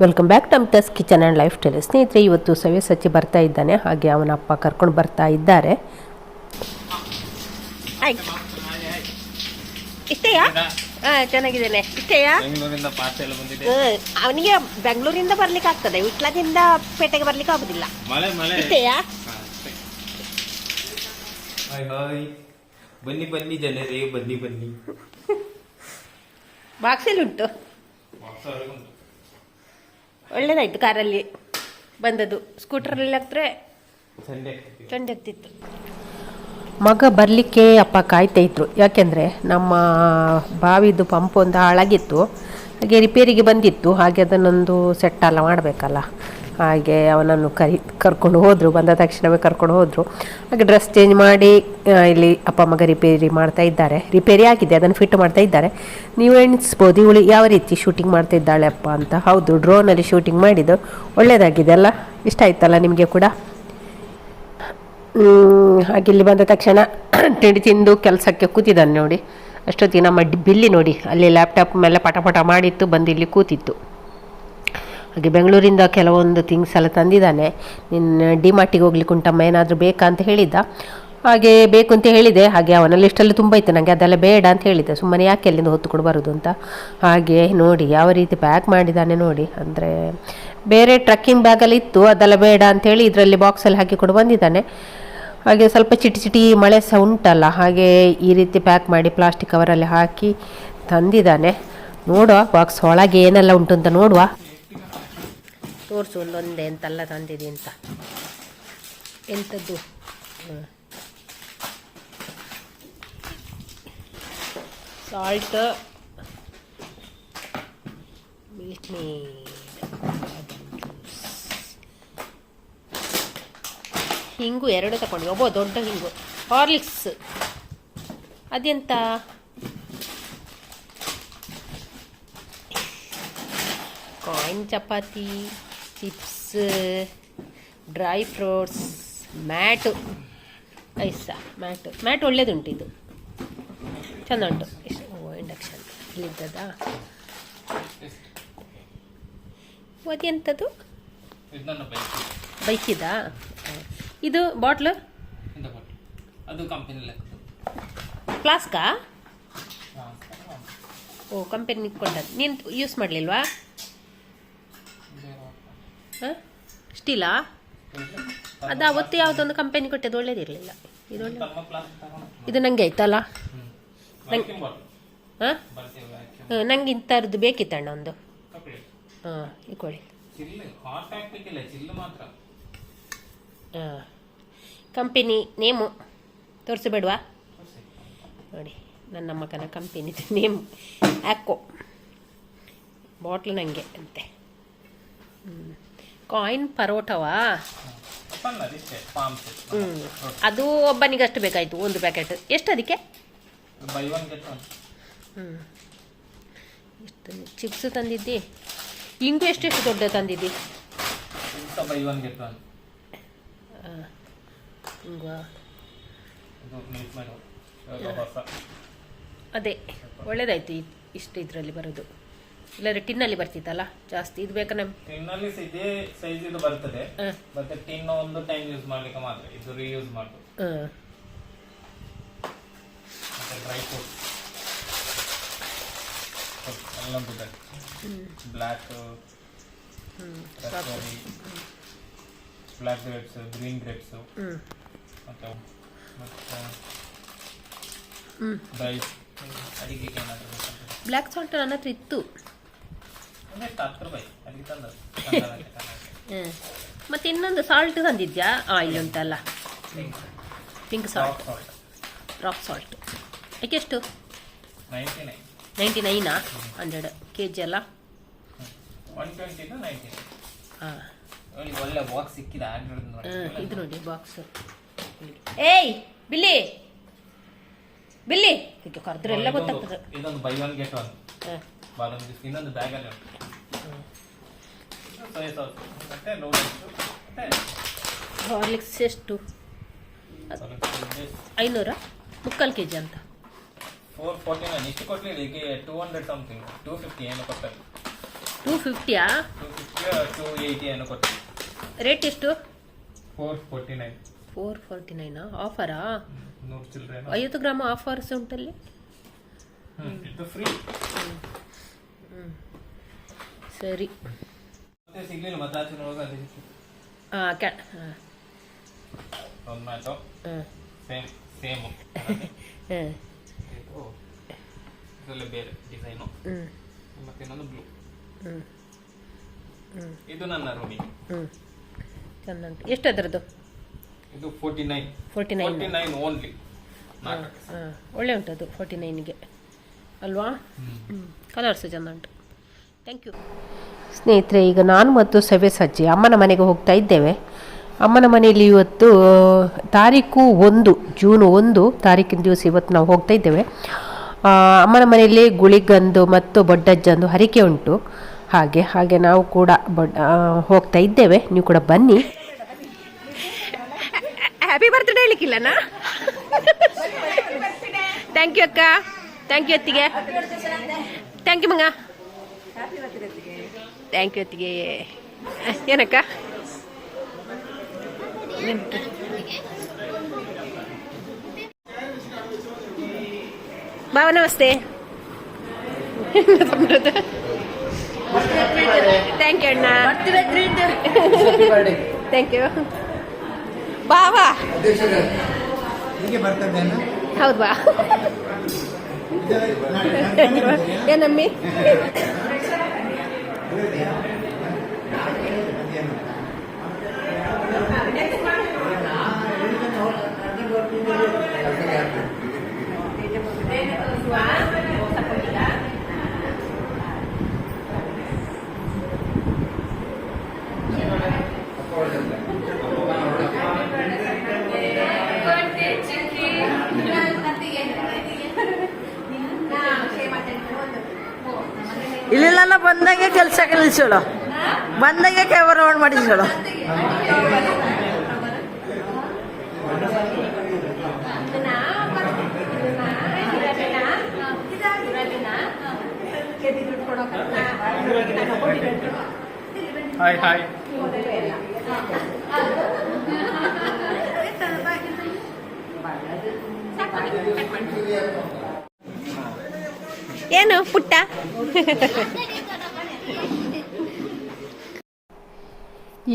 Welcome back to Amita's kitchen and lifestyle. ಸ್ನೇಹಿತರೆ, ಇವತ್ತು ಸವ್ಯಸಾಚಿ ಬರ್ತಾ ಇದ್ದಾನೆ, ಹಾಗೆ ಅವನ ಅಪ್ಪ ಕರ್ಕೊಂಡು ಬರ್ತಾ ಇದ್ದಾರೆ. ಇಷ್ಟೇಯಾ? ಚೆನ್ನಾಗಿದ್ದೇನೆ. ಇಷ್ಟೇಯಾ? ಅವನಿಗೆ ಬೆಂಗಳೂರಿಂದ ಬರ್ಲಿಕ್ಕೆ ಆಗ್ತದೆ, ವಿಟ್ಲದಿಂದ ಪೇಟೆಗೆ ಬರ್ಲಿಕ್ಕೆ ಆಗುದಿಲ್ಲ. ಇಷ್ಟೇಯಾ? ಬನ್ನಿ ಬನ್ನಿ ಜನರೇ, ಬನ್ನಿ ಬನ್ನಿ. ಬಾಕ್ಸಲ್ಲಿ ಉಂಟು. ಒಳ್ಳೇದಾಯ್ತು ಕಾರಲ್ಲಿ ಬಂದದ್ದು. ಸ್ಕೂಟರಲ್ಲಿ ಹಾಕಿದ್ರೆ ಚಂಡೆ ಆಗ್ತಿತ್ತು. ಮಗ ಬರಲಿಕ್ಕೆ ಅಪ್ಪ ಕಾಯ್ತಾ ಇದ್ರು. ಯಾಕೆಂದರೆ ನಮ್ಮ ಬಾವಿದು ಪಂಪ್ ಒಂದು ಹಾಳಾಗಿತ್ತು, ಹಾಗೆ ರಿಪೇರಿಗೆ ಬಂದಿತ್ತು. ಹಾಗೆ ಅದನ್ನೊಂದು ಸೆಟ್ಟೆಲ್ಲ ಮಾಡಬೇಕಲ್ಲ, ಹಾಗೆ ಅವನನ್ನು ಕರ್ಕೊಂಡು ಹೋದರು. ಬಂದ ತಕ್ಷಣವೇ ಕರ್ಕೊಂಡು ಹೋದರು. ಹಾಗೆ ಡ್ರೆಸ್ ಚೇಂಜ್ ಮಾಡಿ ಇಲ್ಲಿ ಅಪ್ಪ ಮಗ ರಿಪೇರಿ ಮಾಡ್ತಾ ಇದ್ದಾರೆ. ರಿಪೇರಿ ಆಗಿದೆ, ಅದನ್ನು ಫಿಟ್ ಮಾಡ್ತಾ ಇದ್ದಾರೆ. ನೀವು ಎಣಿಸ್ಬೋದು ಇವಳು ಯಾವ ರೀತಿ ಶೂಟಿಂಗ್ ಮಾಡ್ತಾ ಇದ್ದಾಳೆ ಅಪ್ಪ ಅಂತ. ಹೌದು, ಡ್ರೋನಲ್ಲಿ ಶೂಟಿಂಗ್ ಮಾಡಿದ್ದು. ಒಳ್ಳೆಯದಾಗಿದೆ ಅಲ್ಲ? ಇಷ್ಟ ಆಯ್ತಲ್ಲ ನಿಮಗೆ ಕೂಡ? ಹಾಗೆ ಇಲ್ಲಿ ಬಂದ ತಕ್ಷಣ ತಿಂಡಿ ತಿಂದು ಕೆಲಸಕ್ಕೆ ಕೂತಿದ್ದಾನೆ ನೋಡಿ. ಅಷ್ಟೊತ್ತಿಗೆ ನಮ್ಮ ಬಿಲ್ಲಿ ನೋಡಿ ಅಲ್ಲಿ ಲ್ಯಾಪ್ಟಾಪ್ ಮೇಲೆ ಪಟ ಪಟ ಮಾಡಿತ್ತು, ಬಂದು ಇಲ್ಲಿ ಕೂತಿತ್ತು. ಹಾಗೆ ಬೆಂಗಳೂರಿಂದ ಕೆಲವೊಂದು ಥಿಂಗ್ಸ್ ಎಲ್ಲ ತಂದಿದ್ದಾನೆ. ನಿನ್ನ ಡಿಮಾರ್ಟಿಗೆ ಹೋಗ್ಲಿಕ್ಕೆ ಉಂಟಮ್ಮ, ಏನಾದರೂ ಬೇಕಾ ಅಂತ ಹೇಳಿದ್ದ. ಹಾಗೆ ಬೇಕು ಅಂತ ಹೇಳಿದೆ. ಹಾಗೆ ಅವನ ಲಿಸ್ಟಲ್ಲಿ ತುಂಬ ಇತ್ತು, ನನಗೆ ಅದೆಲ್ಲ ಬೇಡ ಅಂತ ಹೇಳಿದ್ದೆ. ಸುಮ್ಮನೆ ಯಾಕೆ ಅಲ್ಲಿಂದ ಹೊತ್ತುಕೊಂಡು ಬರೋದು ಅಂತ. ಹಾಗೆ ನೋಡಿ ಯಾವ ರೀತಿ ಪ್ಯಾಕ್ ಮಾಡಿದ್ದಾನೆ ನೋಡಿ. ಅಂದರೆ ಬೇರೆ ಟ್ರಕ್ಕಿಂಗ್ ಬ್ಯಾಗಲ್ಲಿ ಇತ್ತು, ಅದೆಲ್ಲ ಬೇಡ ಅಂಥೇಳಿ ಇದರಲ್ಲಿ ಬಾಕ್ಸಲ್ಲಿ ಹಾಕಿಕೊಂಡು ಬಂದಿದ್ದಾನೆ. ಹಾಗೆ ಸ್ವಲ್ಪ ಚಿಟಿ ಚಿಟಿ ಮಳೆ ಸಹ ಉಂಟಲ್ಲ, ಹಾಗೆ ಈ ರೀತಿ ಪ್ಯಾಕ್ ಮಾಡಿ ಪ್ಲಾಸ್ಟಿಕ್ ಕವರಲ್ಲಿ ಹಾಕಿ ತಂದಿದ್ದಾನೆ. ನೋಡುವ ಬಾಕ್ಸ್ ಒಳಗೆ ಏನೆಲ್ಲ ಉಂಟು ಅಂತ ನೋಡುವ. ತೋರಿಸು ಒಂದೊಂದೇ ಎಂತೆಲ್ಲ ತಂದಿದೆ ಅಂತ. ಎಂಥದ್ದು? ಸಾಲ್ಟ್, ಮಿಲ್ಕ್ ಮೇಡ್, ಹಿಂಗು 2 ತಗೊಂಡು. ಒಬ್ಬ ದೊಡ್ಡ ಹಿಂಗು. ಹಾರ್ಲಿಕ್ಸ್. ಅದೆಂತ? Coin chapati, chips, dry fruits, mat. ಐಸ ಮ್ಯಾಟ್ ಒಳ್ಳೇದುಂಟು, ಇದು ಚೆಂದ ಉಂಟು. ಇಂಡಕ್ಷನ್ ಇಲ್ಲಿದ್ದದ. ಅದೆಂಥದ್ದು? ಬೈಕಿದಾ? ಇದು ಬಾಟ್ಲು ಫ್ಲಾಸ್ಕಾ? ಓ, ಕಂಪನಿ ಕೊಟ್ಟದ್ದು. ನೀನು ಯೂಸ್ ಮಾಡಲಿಲ್ವಾ? ಹಾಂ, ಸ್ಟೀಲಾ? ಅದು ಅವತ್ತು ಯಾವುದೊಂದು ಕಂಪನಿ ಕೊಟ್ಟದ್ದು ಒಳ್ಳೇದಿರಲಿಲ್ಲ. ಇದು ಒಳ್ಳೆ, ಇದು ನನಗೆ ಆಯ್ತಲ್ಲ. ನಂಗೆ ಹಾಂ, ನಂಗೆ ಇಂಥದ್ದು ಬೇಕಿತ್ತಣ್ಣ ಒಂದು. ಹಾಂ, ಇಟ್ಕೊಳ್ಳಿ. ಹಾಂ, ಕಂಪನಿ ನೇಮು ತೋರಿಸಬೇಡವಾ? ನೋಡಿ, ನನ್ನ ಮಗನ ಕಂಪನಿದು ನೇಮು ಆ್ಯಕೋ. ಬಾಟ್ಲು ನನಗೆ ಅಂತೆ. ಕಾಯಿನ್ ಪರೋಟವಾ? ಅದು ಒಬ್ಬನಿಗಷ್ಟು ಬೇಕಾಯಿತು, ಒಂದು ಪ್ಯಾಕೆಟ್. ಎಷ್ಟು ಅದಕ್ಕೆ? ಎಷ್ಟು ಚಿಪ್ಸ್ ತಂದಿದ್ದಿ? ಹಿಂಗು ಎಷ್ಟೆಷ್ಟು ದೊಡ್ಡ ತಂದಿದ್ದಿ? ಅದೇ ಒಳ್ಳೇದಾಯ್ತು. ಇಷ್ಟು ಇದರಲ್ಲಿ ಬರೋದು, ಇಲ್ಲಾದ್ರೆ ಟಿನ್ನಲ್ಲಿ ಬರ್ತಿತ್ತಲ್ಲ ಜಾಸ್ತಿ. ಇದು ಬೇಕಾ? ನಮ್ಮ ಟಿನ್ನಲ್ಲಿ ಇದೇ ಸೈಜ್ ಇದು ಬರ್ತದೆ, ಮತ್ತೆ ಟಿನ್ ಒಂದು ಟೈಮ್ ಯೂಸ್ ಮಾಡ್ಲಿಕ್ಕೆ ಮಾತ್ರ, ಇದು ರೀಯೂಸ್ ಮಾಡೋದು. ಮತ್ತೆ ಡ್ರೈ ಫ್ರೂಟ್ಸ್ ಎಲ್ಲ ಇದೆ. Black black grapes, green grapes, ಮತ್ತೆ ಡ್ರೈ ಅಡಿಗೆ ಏನಾದರೂ. ಬ್ಲ್ಯಾಕ್ ಸಾಲ್ಟ್ ನನ್ನ ಹತ್ರ ಇತ್ತು. ಮತ್ತೆ ಇನ್ನೊಂದು ಸಾಲ್ಟ್ ತಂದಿದ್ಯಾ? ಇಲ್ಲಿ ಉಂಟಲ್ಲ, ಪಿಂಕ್ ಸಾಲ್ಟ್, ರಾಕ್ ಸಾಲ್ಟ್. ಅದಕ್ಕೆ ಎಷ್ಟು? 99. 100 kg ಅಲ್ಲ? 120 to 90. ಹಾಂ, ಒಳ್ಳೆ ಬಾಕ್ಸ್ ಸಿಕ್ಕಿದೆ. ಇದು ನೋಡಿ ಬಾಕ್ಸ್. ಏಯ್ ಬಿಲ್ಲಿ, ಬಿಲ್ಲಿ ಈಗ ಕರೆದ್ರೆ ಎಲ್ಲ ಗೊತ್ತಾಗ್ತದೆ. ಇದೊಂದು ಬೈ ಒನ್ ಗೆಟ್ ಒನ್. ಇನ್ನೊಂದು ಬ್ಯಾಗಲ್ಲಿ ಉಂಟು. ಹಾರ್ಲಿಕ್ಸ್ ಎಷ್ಟು? 500 ಮುಕ್ಕಾಲು kg ಅಂತ. 449 ಇಷ್ಟು ಕೊಡ್ಲಿಲ್ಲ. ಈಗ 200 ಸಮಥಿಂಗ್, 250 ಏನು ಕೊಟ್ಟರು. 250ಯಾ? 250 280 ಏನೋ ಕೊಡ್ತೀವಿ. ರೇಟ್ ಎಷ್ಟು? 449. 449 ಆಫರಾ? 100 ಚಿಲ್ಲರೆ 50 ಗ್ರಾಮ್ ಆಫರ್ಸ್ ಉಂಟಲ್ಲಿ. ಇದು ಫ್ರೀ. ಸರಿ. ಮತ್ತೆ ಸಿಗ್ಲಿಲ್ಲ ಮತ್ತೆ ಆಚೆ ಹೋಗಿ ಅಲ್ಲಿ ಟೊಮ್ಯಾಟೊ ಸೇಮ್ ಇದರಲ್ಲಿ ಬೇರೆ ಡಿಸೈನು ಮತ್ತೆ ಇನ್ನೊಂದು ಬ್ಲೂ. ಇದು ನನ್ನ ರೂಮಿಗೆ. ಚೆನ್ನಾಗಿ. ಎಷ್ಟು ಅದರದ್ದು? ಇದು 49 ಓನ್ಲಿ. ಒಳ್ಳೆ ಉಂಟು ಅದು 49ಗೆ ಅಲ್ವಾ? ಕಲರ್ಸ್ ಚೆಂದ ಉಂಟು. Thank you. ಸ್ನೇಹಿತರೆ, ಈಗ ನಾನು ಮತ್ತು ಸವ್ಯಸಾಚಿ ಅಮ್ಮನ ಮನೆಗೆ ಹೋಗ್ತಾ ಇದ್ದೇವೆ. ಅಮ್ಮನ ಮನೆಯಲ್ಲಿ ಇವತ್ತು ಜೂನ್ 1 ತಾರೀಕಿನ ದಿವಸ ಇವತ್ತು ನಾವು ಹೋಗ್ತಾ ಇದ್ದೇವೆ. ಅಮ್ಮನ ಮನೆಯಲ್ಲಿ ಗುಳಿಗಂದು ಮತ್ತು ಬೊಡ್ಡಜ್ಜಂದು ಹರಿಕೆ ಉಂಟು. ಹಾಗೆ ನಾವು ಕೂಡ ಹೋಗ್ತಾ ಇದ್ದೇವೆ. ನೀವು ಕೂಡ ಬನ್ನಿ. ಹ್ಯಾಪಿ ಬರ್ತ್ಡೇ ಹೇಳಿಕ್ಕಿಲ್ಲನಾ? ಥ್ಯಾಂಕ್ ಯು ಅಕ್ಕ, ಥ್ಯಾಂಕ್ ಯು ಅತ್ತಿಗೆ, ಥ್ಯಾಂಕ್ ಯು ಮಂಗ, ಥ್ಯಾಂಕ್ ಯು ಅತ್ತಿಗೆ. ಏನಕ್ಕ? ಬಾವ ನಮಸ್ತೆ. ಥ್ಯಾಂಕ್ ಯು ಅಣ್ಣ, ಥ್ಯಾಂಕ್ ಯು. ಬಾವಾ ಹೌದು ಬಾ. ಏನಮ್ಮಿ? ಇಲ್ಲ ಬಂದಂಗೆ ಕೆಲಸ ನಿಲ್ಸೋಳು, ಬಂದಂಗೆ ಕ್ಯಾಮರಾ ಆನ್ ಮಾಡಿಸೋಳು. Hi hi. ಏನು ಪುಟ್ಟ?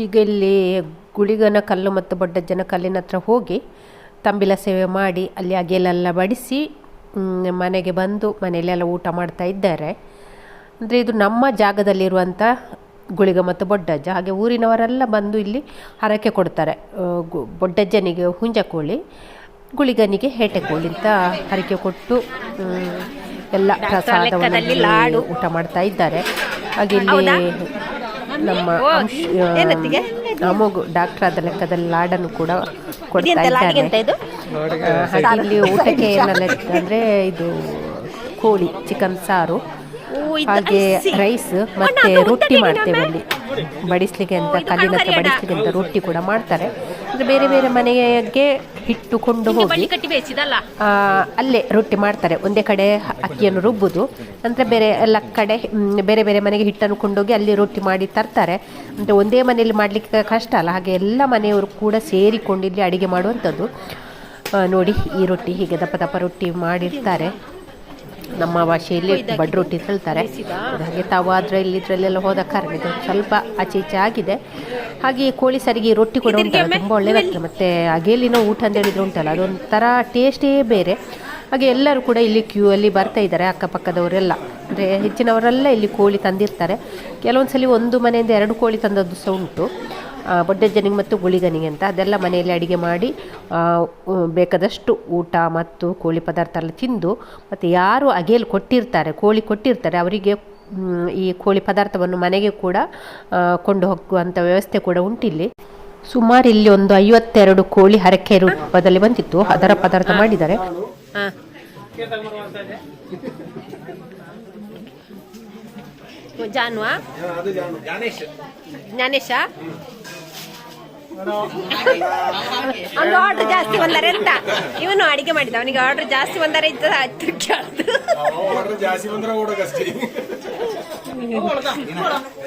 ಈಗ ಇಲ್ಲಿ ಗುಳಿಗನ ಕಲ್ಲು ಮತ್ತು ಬೊಡ್ಡಜ್ಜನ ಕಲ್ಲಿನ ಹತ್ರ ಹೋಗಿ ತಂಬಿಲ ಸೇವೆ ಮಾಡಿ ಅಲ್ಲಿ ಅಗೆಲೆಲ್ಲ ಬಡಿಸಿ ಮನೆಗೆ ಬಂದು ಮನೆಯಲ್ಲೆಲ್ಲ ಊಟ ಮಾಡ್ತಾ ಇದ್ದಾರೆ. ಅಂದರೆ ಇದು ನಮ್ಮ ಜಾಗದಲ್ಲಿರುವಂಥ ಗುಳಿಗ ಮತ್ತು ಬೊಡ್ಡಜ್ಜ. ಹಾಗೆ ಊರಿನವರೆಲ್ಲ ಬಂದು ಇಲ್ಲಿ ಹರಕೆ ಕೊಡ್ತಾರೆ. ಬೊಡ್ಡಜ್ಜನಿಗೆ ಹುಂಜ ಕೋಳಿ, ಗುಳಿಗನಿಗೆ ಹೇಟೆ ಕೋಳಿ ಅಂತ ಹರಕೆ ಕೊಟ್ಟು ಎಲ್ಲ ಪ್ರಸಾದವನ್ನು ಲಾಡು ಊಟ ಮಾಡ್ತಾ ಇದ್ದಾರೆ. ಹಾಗೆ ಇಲ್ಲಿ ನಮ್ಮ ಅಮೋಗು ಡಾಕ್ಟರ್ ಆದ ಲೆಕ್ಕದಲ್ಲಿ ಲಾಡನ್ನು ಕೂಡ ಕೊಡ್ತಾ ಇದ್ದಾರೆ. ಹಾಗೆ ಇಲ್ಲಿ ಊಟಕ್ಕೆ ಏನೆಲ್ಲ ಅಂದರೆ ಇದು ಕೋಳಿ ಚಿಕನ್ ಸಾರು, ಹಾಗೆ ರೈಸ್ ಮತ್ತೆ ರೊಟ್ಟಿ ಮಾಡ್ತೇವೆ ಅಲ್ಲಿ ಬಡಿಸ್ಲಿಕ್ಕೆ ಅಂತ, ಕಲ್ಲಿನ ಹತ್ರ ಬಡಿಸ್ಲಿಕ್ಕೆ ಅಂತ ರೊಟ್ಟಿ ಕೂಡ ಮಾಡ್ತಾರೆ. ಅಂದರೆ ಬೇರೆ ಬೇರೆ ಮನೆಗೆ ಹಿಟ್ಟು ಕೊಂಡು ಹೋಗಿ ಅಲ್ಲೇ ರೊಟ್ಟಿ ಮಾಡ್ತಾರೆ. ಒಂದೇ ಕಡೆ ಅಕ್ಕಿಯನ್ನು ರುಬ್ಬುದು, ನಂತರ ಬೇರೆ ಎಲ್ಲ ಕಡೆ ಬೇರೆ ಬೇರೆ ಮನೆಗೆ ಹಿಟ್ಟನ್ನು ಕೊಂಡೋಗಿ ಅಲ್ಲಿ ರೊಟ್ಟಿ ಮಾಡಿ ತರ್ತಾರೆ. ಅಂದರೆ ಒಂದೇ ಮನೆಯಲ್ಲಿ ಮಾಡಲಿಕ್ಕೆ ಕಷ್ಟ ಅಲ್ಲ, ಹಾಗೆ ಎಲ್ಲ ಮನೆಯವರು ಕೂಡ ಸೇರಿಕೊಂಡು ಇಲ್ಲಿ ಅಡಿಗೆ ಮಾಡುವಂಥದ್ದು. ನೋಡಿ, ಈ ರೊಟ್ಟಿ ಹೀಗೆ ದಪ್ಪ ದಪ್ಪ ರೊಟ್ಟಿ ಮಾಡಿರ್ತಾರೆ. ನಮ್ಮ ಭಾಷೆಯಲ್ಲಿ ಬಡ್ ರೊಟ್ಟಿ ಹೇಳ್ತಾರೆ. ಹಾಗೆ ತವಾದ್ರೆ ಇದ್ರಲ್ಲೆಲ್ಲ ಹೋದ ಕಾರಣ ಇದು ಸ್ವಲ್ಪ ಆಚೆ ಈಚೆ ಆಗಿದೆ. ಹಾಗೆ ಕೋಳಿ ಸಾರಿಗೆ ರೊಟ್ಟಿ ಕೂಡ ಉಂಟಲ್ಲ, ತುಂಬ ಒಳ್ಳೆಯದಾಗ್ತದೆ. ಮತ್ತು ಅಗೇಲಿನ ಊಟ ಅಂತ ಹೇಳಿದ್ರೆ ಉಂಟಲ್ಲ, ಅದೊಂಥರ ಟೇಸ್ಟೇ ಬೇರೆ. ಹಾಗೆ ಎಲ್ಲರೂ ಕೂಡ ಇಲ್ಲಿ ಕ್ಯೂ ಅಲ್ಲಿ ಬರ್ತಾ ಇದ್ದಾರೆ, ಅಕ್ಕಪಕ್ಕದವರೆಲ್ಲ. ಅಂದರೆ ಹೆಚ್ಚಿನವರೆಲ್ಲ ಇಲ್ಲಿ ಕೋಳಿ ತಂದಿರ್ತಾರೆ. ಕೆಲವೊಂದು ಸಲ ಒಂದು ಮನೆಯಿಂದ 2 ಕೋಳಿ ತಂದದ್ದು ಸಹ ಉಂಟು, ಬೊಡ್ಡಜ್ಜನಿಗೆ ಮತ್ತು ಗುಳಿಗನಿಗೆ ಅಂತ. ಅದೆಲ್ಲ ಮನೆಯಲ್ಲಿ ಅಡಿಗೆ ಮಾಡಿ ಬೇಕಾದಷ್ಟು ಊಟ ಮತ್ತು ಕೋಳಿ ಪದಾರ್ಥ ಎಲ್ಲ ತಿಂದು, ಮತ್ತು ಯಾರು ಅಗೇಲಿ ಕೊಟ್ಟಿರ್ತಾರೆ, ಕೋಳಿ ಕೊಟ್ಟಿರ್ತಾರೆ, ಅವರಿಗೆ ಈ ಕೋಳಿ ಪದಾರ್ಥವನ್ನು ಮನೆಗೆ ಕೂಡ ಕೊಂಡು ಹೋಗುವಂಥ ವ್ಯವಸ್ಥೆ ಕೂಡ ಉಂಟಿಲ್ಲಿ. ಸುಮಾರು ಇಲ್ಲಿ ಒಂದು 52 ಕೋಳಿ ಹರಕೆ ರೂಪದಲ್ಲಿ ಬಂದಿತ್ತು, ಅದರ ಪದಾರ್ಥ ಮಾಡಿದ್ದಾರೆ. ಜಾನ್ವಾ ಜ್ಞಾನೇಶ ಅವ್ನು ಆರ್ಡರ್ ಜಾಸ್ತಿ ಬಂದರೆ ಅಂತ ಇವನು ಅಡಿಗೆ ಮಾಡಿದ, ಅವನಿಗೆ ಆರ್ಡರ್ ಜಾಸ್ತಿ ಬಂದರೆ ಇದ್ದ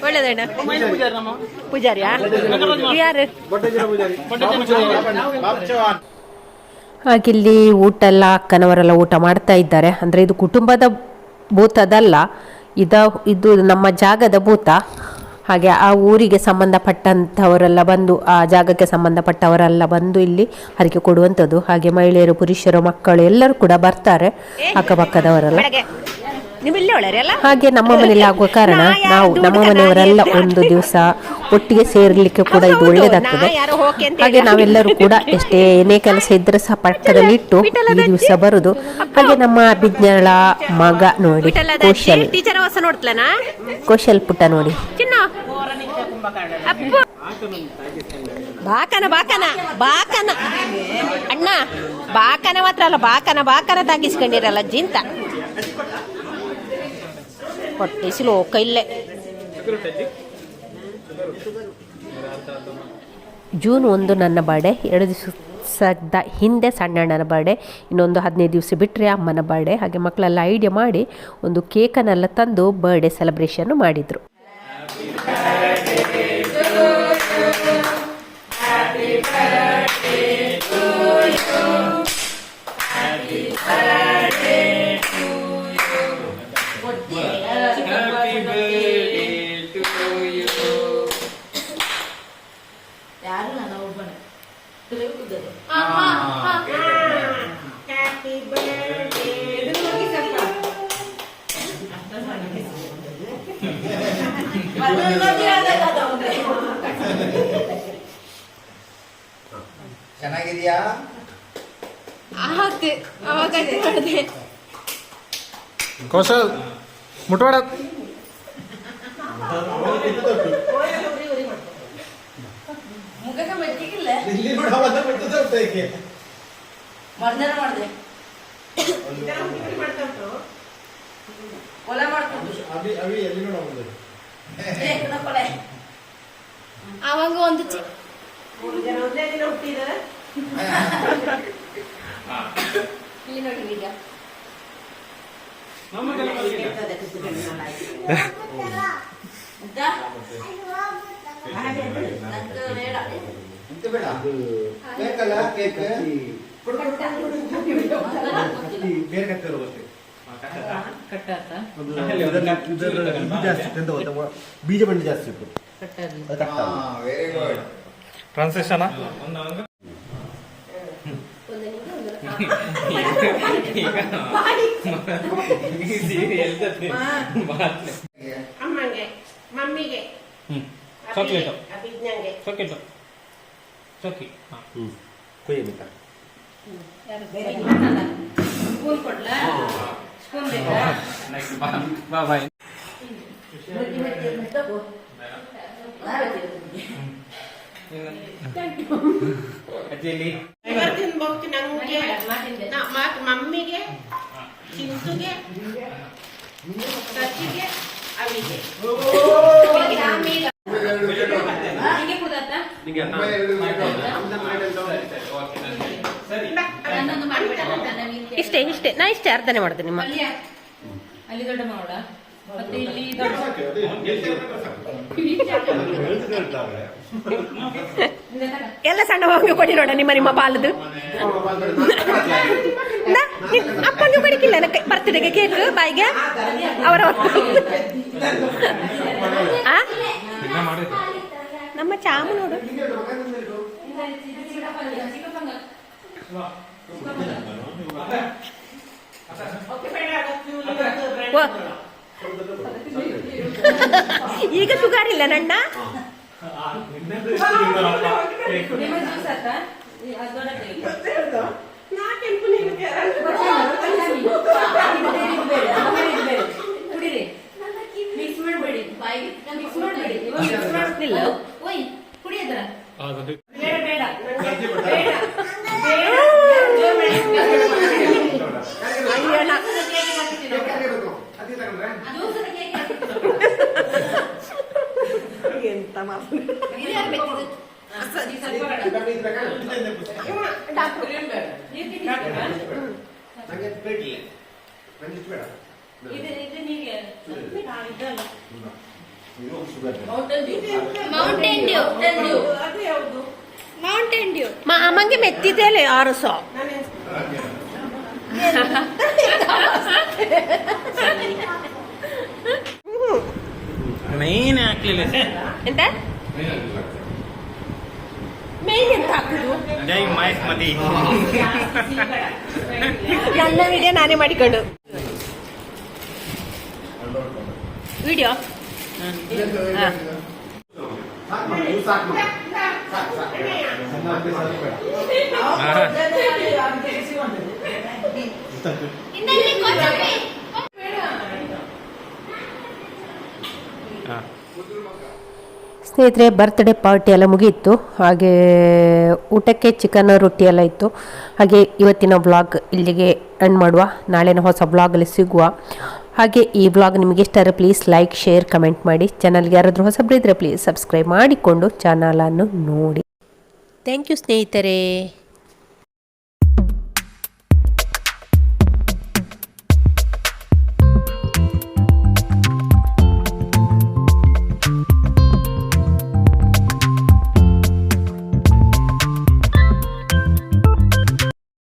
ಒಳ್ಳೇದಣ್ಣ. ಪೂಜಾರಿಯಾ ಯಾರು? ಹಾಗಿಲ್ಲಿ ಊಟ ಎಲ್ಲ ಅಕ್ಕನವರೆಲ್ಲ ಊಟ ಮಾಡ್ತಾ ಇದ್ದಾರೆ. ಅಂದರೆ ಇದು ಕುಟುಂಬದ ಭೂತದಲ್ಲ, ಇದು ನಮ್ಮ ಜಾಗದ ಭೂತ. ಹಾಗೆ ಆ ಊರಿಗೆ ಸಂಬಂಧಪಟ್ಟಂಥವರೆಲ್ಲ ಬಂದು, ಆ ಜಾಗಕ್ಕೆ ಸಂಬಂಧಪಟ್ಟವರೆಲ್ಲ ಬಂದು ಇಲ್ಲಿ ಹರಕೆ ಕೊಡುವಂಥದ್ದು. ಹಾಗೆ ಮಹಿಳೆಯರು, ಪುರುಷರು, ಮಕ್ಕಳು ಎಲ್ಲರೂ ಕೂಡ ಬರ್ತಾರೆ, ಅಕ್ಕಪಕ್ಕದವರೆಲ್ಲ. ಹಾಗೆ ನಮ್ಮ ಮನೆಯಲ್ಲಿ ಆಗುವ ಕಾರಣ ನಾವು ನಮ್ಮ ಮನೆಯವರೆಲ್ಲ ಒಂದು ದಿವಸ ಒಟ್ಟಿಗೆ ಸೇರ್ಲಿಕ್ಕೆ ಕೂಡ ಇದು ಒಳ್ಳೇದಾಗ್ತದೆ. ಹಾಗೆ ನಾವೆಲ್ಲರೂ ಕೂಡ ಏನೇ ಕೆಲಸ ಇದ್ರೆ ಸಹ ಪಕ್ಕದಲ್ಲಿ ಇಟ್ಟು ಈ ದಿವಸ ಬರುದು. ಹಾಗೆ ನಮ್ಮ ಅಭಿಜ್ಞಳ ಮಗ ನೋಡಿ, ಕೌಶಲ್ ಪುಟ್ಟ ನೋಡಿ, ಬಾಕನ ಬಾಕನ ಬಾಕನ ಅಣ್ಣ, ಬಾಕನ ಮಾತ್ರ ಅಲ್ಲ, ಬಾಕನ ತಾಗಿಸ್ಕೊಂಡಿರಲ್ಲ ಜಿಂತ ಹೊಟ್ಟೆ ಲೋಕ ಇಲ್ಲೇ. ಜೂನ್ 1 ನನ್ನ ಬರ್ಡೇ, 2 ದಿವಸದ ಹಿಂದೆ ಸಣ್ಣಣ್ಣನ ಬರ್ಡೇ, ಇನ್ನೊಂದು 15 ದಿವಸ ಬಿಟ್ಟರೆ ಅಮ್ಮನ ಬರ್ಡೇ. ಹಾಗೆ ಮಕ್ಕಳೆಲ್ಲ ಐಡಿಯಾ ಮಾಡಿ ಒಂದು ಕೇಕನ್ನೆಲ್ಲ ತಂದು ಬರ್ಡೇ ಸೆಲೆಬ್ರೇಷನ್ ಮಾಡಿದರು. ಚೆನ್ನಾಗಿದ್ಯಾ? ಕೌಶಲ್ ಮುಟ್ಬೇಡ. ಅವಾಗ ಒಂದು ಇಲ್ಲಿ ನೋಡಿ ಈಗ ಬೀಜ ಬಂಡಿ ಜಾಸ್ತಿ ಇತ್ತು. Very good. ಟ್ರಾನ್ಸ್ಲೇಷನ್ ಅಮ್ಮಂಗೆ, ಮಮ್ಮಿಗೆ, ಚಾಕ್ಲೇಟ್, ಅಭಿಜ್ಞಂಗೆ, ಚಾಕ್ಲೇಟ್, ಚಾಕಿ. ಕೊಯ್ಯಬೇಕಾ? ಸ್ಪೂನ್ ಕೊಡ್ಲಾ? ಸ್ಪೂನ್ ಬೇಕಾ? ಬಾ ಬಾಯ್. ಅಜ್ಜಿ ಇವತ್ತಿನ ಬಹುತ್ ನಂಗೆ, ಮಮ್ಮಿಗೆ, ಚಿಂತುಗೆ, ಸಚ್ಚಿಗೆ, ಅವಿಗೆ. ಇಷ್ಟೇ ನಾ ಇಷ್ಟೇ ಅರ್ಧನೆ ಮಾಡ್ತೇನೆ. ನಿಮ್ಮ ಅಲ್ಲಿ ದೊಡ್ಡ ಮಾಡ ಮತ್ತೆ ಇಲ್ಲಿ ಎಲ್ಲ ಸಣ್ಣ ಹೋಗಿ ಕೊಡಿ ನೋಡ, ನಿಮ್ಮ ಪಾಲದು ಅಪ್ಪಂಗೆ ಕೊಡಿಕಿಲ್ಲ ಬರ್ತಿದ್ದೆಗೆ ಕೇಕ್ ಬಾಯಿಗೆ ಅವರ ನಮ್ಮ ಚಾಮು ನೋಡು. ಈಗ ಶುಗರ್ ಇಲ್ಲ ನನ್ನ. ಮಿಕ್ಸ್ ಮಾಡಬೇಡಿ, ಮಿಕ್ಸ್ ಮಾಡಬೇಡಿ, ಇಲ್ಲ ಕುಡಿಯದ್ರ ಎಂತ ಅಮ್ಮಂಗೆ ಮೆತ್ತಿದ್ದೇಲೆ 600. ಮೇನ್ ಹಾಕ್ಲಿಲ್ಲ ಎಂತ ಮೇನ್ ಎಂತ ಹಾಕುದು? ಜೈ ಮಹೇಶ್ ಮದಿ ನನ್ನ ವಿಡಿಯೋ ನಾನೇ ಮಾಡಿಕೊಂಡು ವಿಡಿಯೋ ಸ್ನೇಹಿತರೆ, ಬರ್ತ್ಡೇ ಪಾರ್ಟಿ ಎಲ್ಲ ಮುಗಿಯಿತು. ಹಾಗೆ ಊಟಕ್ಕೆ ಚಿಕನ್ ರೊಟ್ಟಿ ಎಲ್ಲ ಇತ್ತು. ಹಾಗೆ ಇವತ್ತಿನ ವ್ಲಾಗ್ ಇಲ್ಲಿಗೆ ಎಂಡ್ ಮಾಡುವ. ನಾಳೆನ ಹೊಸ ವ್ಲಾಗಲ್ಲಿ ಸಿಗುವ. ಹಾಗೆ ಈ ವ್ಲಾಗ್ ನಿಮಗೆ ಇಷ್ಟ ಆದರೆ ಪ್ಲೀಸ್ ಲೈಕ್, ಶೇರ್, ಕಮೆಂಟ್ ಮಾಡಿ. ಚಾನಲ್ಗೆ ಯಾರಾದರೂ ಹೊಸಬ್ರಿದ್ರೆ ಪ್ಲೀಸ್ ಸಬ್ಸ್ಕ್ರೈಬ್ ಮಾಡಿಕೊಂಡು ಚಾನಲನ್ನು ನೋಡಿ. ಥ್ಯಾಂಕ್ ಯು ಸ್ನೇಹಿತರೆ.